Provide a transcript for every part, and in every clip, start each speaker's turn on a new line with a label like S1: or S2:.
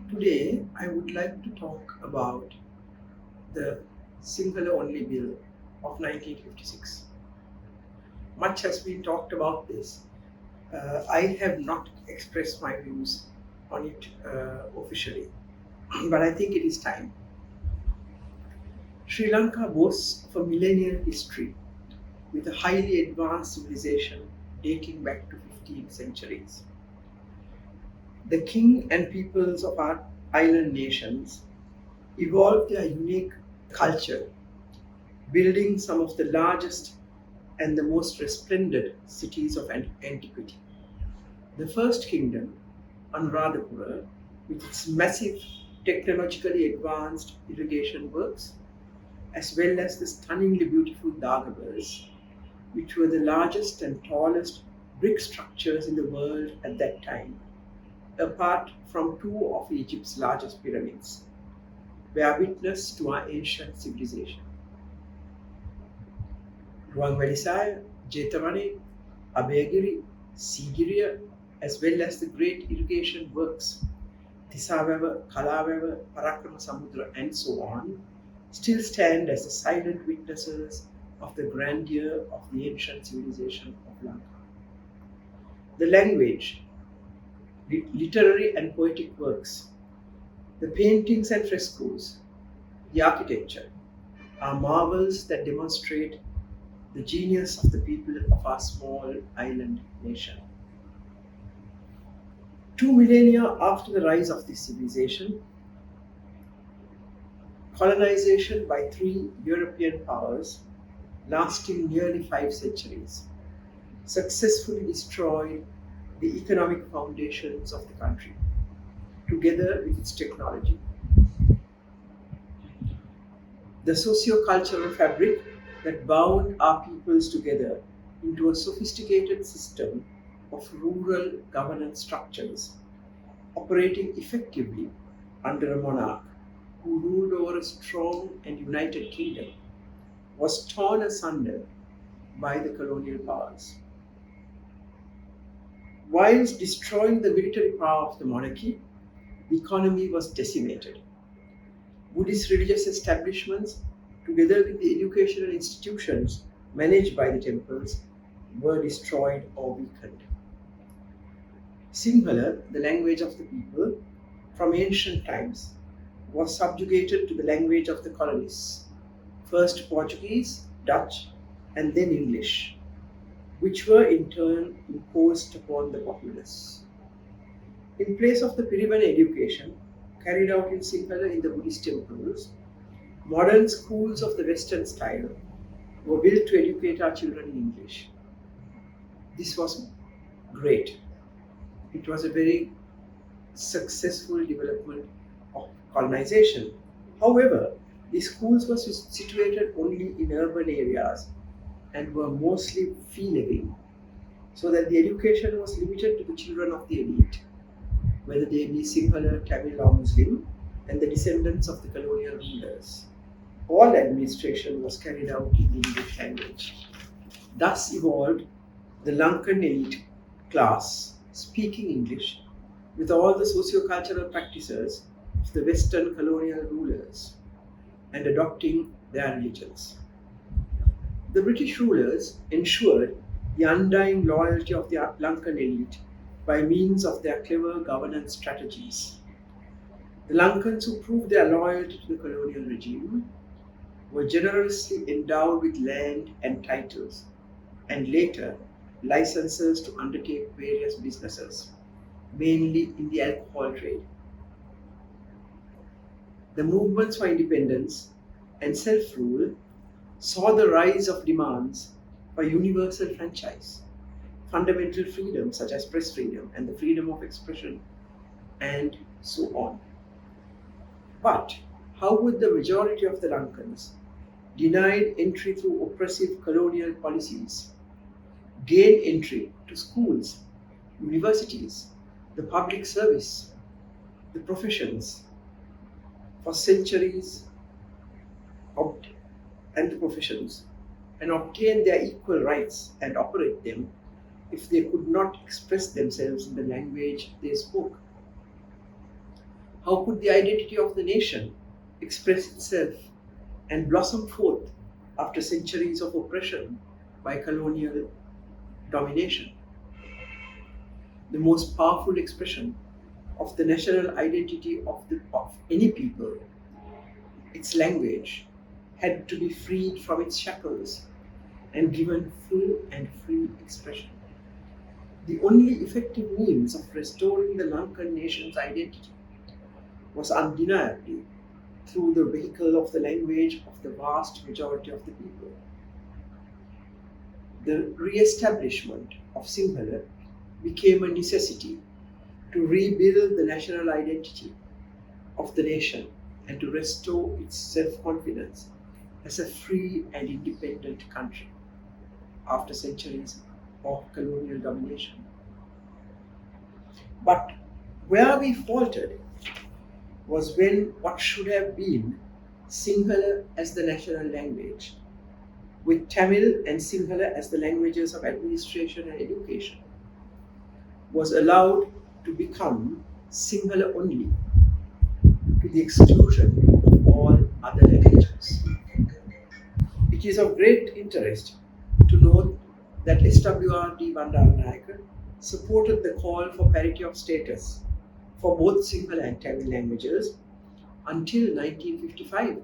S1: Today, I would like to talk about the Sinhala only bill of 1956. Much has been talked about this. I have not expressed my views on it officially, but I think it is time. Sri Lanka boasts of a millennial history with a highly advanced civilization dating back to 15 centuries. The king and peoples of our island nations evolved their unique culture, building some of the largest and the most resplendent cities of antiquity. The first kingdom, Anuradhapura, with its massive technologically advanced irrigation works, as well as the stunningly beautiful Dagabas, which were the largest and tallest brick structures in the world at that time, apart from two of Egypt's largest pyramids, bear witness to our ancient civilization. Ruangvelisaya, Jetavane, Abhayagiri, Sigiriya, as well as the great irrigation works, Tisavava, Kalavava, Parakrama Samudra, and so on, still stand as the silent witnesses of the grandeur of the ancient civilization of Lanka. The language, literary and poetic works, the paintings and frescoes, the architecture are marvels that demonstrate the genius of the people of our small island nation. 2 millennia after the rise of this civilization, colonization by three European powers, lasting nearly 5 centuries, successfully destroyed the economic foundations of the country, together with its technology. The socio-cultural fabric that bound our peoples together into a sophisticated system of rural governance structures, operating effectively under a monarch who ruled over a strong and united kingdom, was torn asunder by the colonial powers. Whilst destroying the military power of the monarchy, the economy was decimated. Buddhist religious establishments, together with the educational institutions managed by the temples, were destroyed or weakened. Sinhala, the language of the people, from ancient times, was subjugated to the language of the colonists, first Portuguese, Dutch, and then English, which were in turn imposed upon the populace. In place of the Pirivana education carried out in Sinhala in the Buddhist temples, modern schools of the Western style were built to educate our children in English. This was great. It was a very successful development of colonization. However, the schools were situated only in urban areas and were mostly fee living, so that the education was limited to the children of the elite, whether they be Sinhala, Tamil, or Muslim, and the descendants of the colonial rulers. All administration was carried out in the English language. Thus evolved the Lankan elite class speaking English with all the socio-cultural practices of the Western colonial rulers and adopting their religions. The British rulers ensured the undying loyalty of the Lankan elite by means of their clever governance strategies. The Lankans who proved their loyalty to the colonial regime were generously endowed with land and titles, and later licenses to undertake various businesses, mainly in the alcohol trade. The movements for independence and self-rule saw the rise of demands for universal franchise, fundamental freedoms such as press freedom and the freedom of expression, and so on. But how would the majority of the Lankans, denied entry through oppressive colonial policies, gain entry to schools, universities, the public service, the professions, for centuries and the professions, and obtain their equal rights and operate them if they could not express themselves in the language they spoke? How could the identity of the nation express itself and blossom forth after centuries of oppression by colonial domination? The most powerful expression of the national identity of any people, its language, had to be freed from its shackles and given full and free expression. The only effective means of restoring the Lankan nation's identity was undeniably through the vehicle of the language of the vast majority of the people. The re-establishment of Sinhala became a necessity to rebuild the national identity of the nation and to restore its self-confidence as a free and independent country after centuries of colonial domination. But where we faltered was when what should have been Sinhala as the national language, with Tamil and Sinhala as the languages of administration and education, was allowed to become Sinhala only, to the exclusion of all other languages. It is of great interest to note that SWRD Bandaranaike supported the call for parity of status for both Sinhala and Tamil languages until 1955.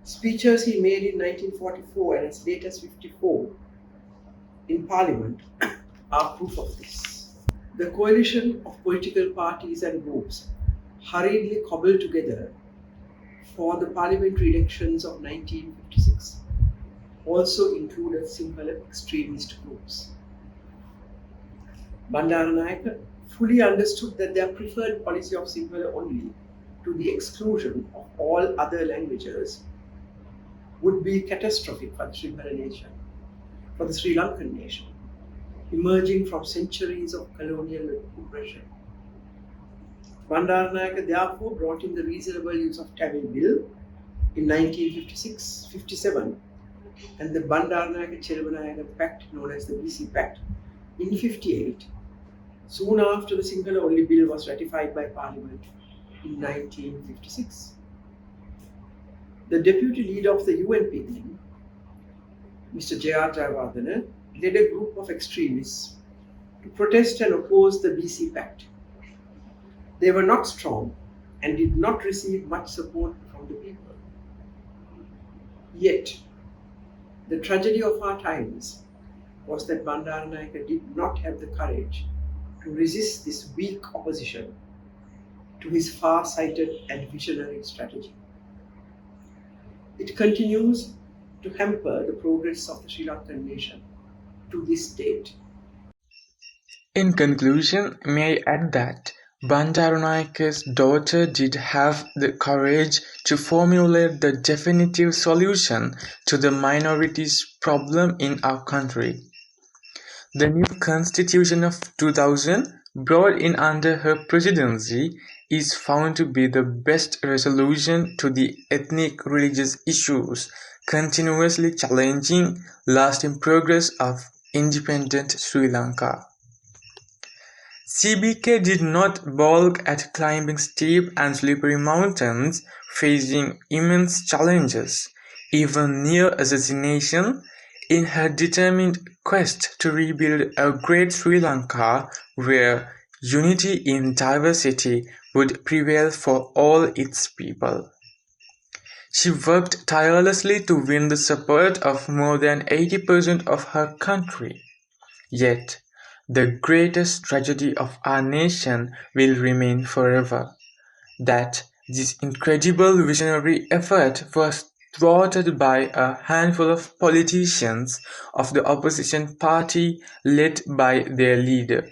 S1: Speeches he made in 1944 and as late as 54 in Parliament are proof of this. The coalition of political parties and groups hurriedly cobbled together for the parliamentary elections of 1956 also included Sinhala extremist groups. Bandaranaike fully understood that their preferred policy of Sinhala only, to the exclusion of all other languages, would be catastrophic for the Sinhala nation, for the Sri Lankan nation, emerging from centuries of colonial oppression. Bandaranaike therefore brought in the reasonable use of Tamil Bill in 1956-57 and the Bandaranaike-Cheruvanayake Pact, known as the BC Pact, in 58, soon after the Sinhala-only bill was ratified by Parliament in 1956. The deputy leader of the UNP then, Mr. J.R. Jayawardena, led a group of extremists to protest and oppose the BC Pact. They were not strong and did not receive much support from the people. Yet, the tragedy of our times was that Bandaranaike did not have the courage to resist this weak opposition to his far-sighted and visionary strategy. It continues to hamper the progress of the Sri Lankan nation to this date.
S2: In conclusion, may I add that Bandaranaike's daughter did have the courage to formulate the definitive solution to the minorities' problem in our country. The new constitution of 2000, brought in under her presidency, is found to be the best resolution to the ethnic-religious issues continuously challenging lasting progress of independent Sri Lanka. CBK did not balk at climbing steep and slippery mountains, facing immense challenges, even near assassination, in her determined quest to rebuild a great Sri Lanka where unity in diversity would prevail for all its people. She worked tirelessly to win the support of more than 80% of her country. Yet, the greatest tragedy of our nation will remain forever, that this incredible visionary effort was thwarted by a handful of politicians of the opposition party led by their leader.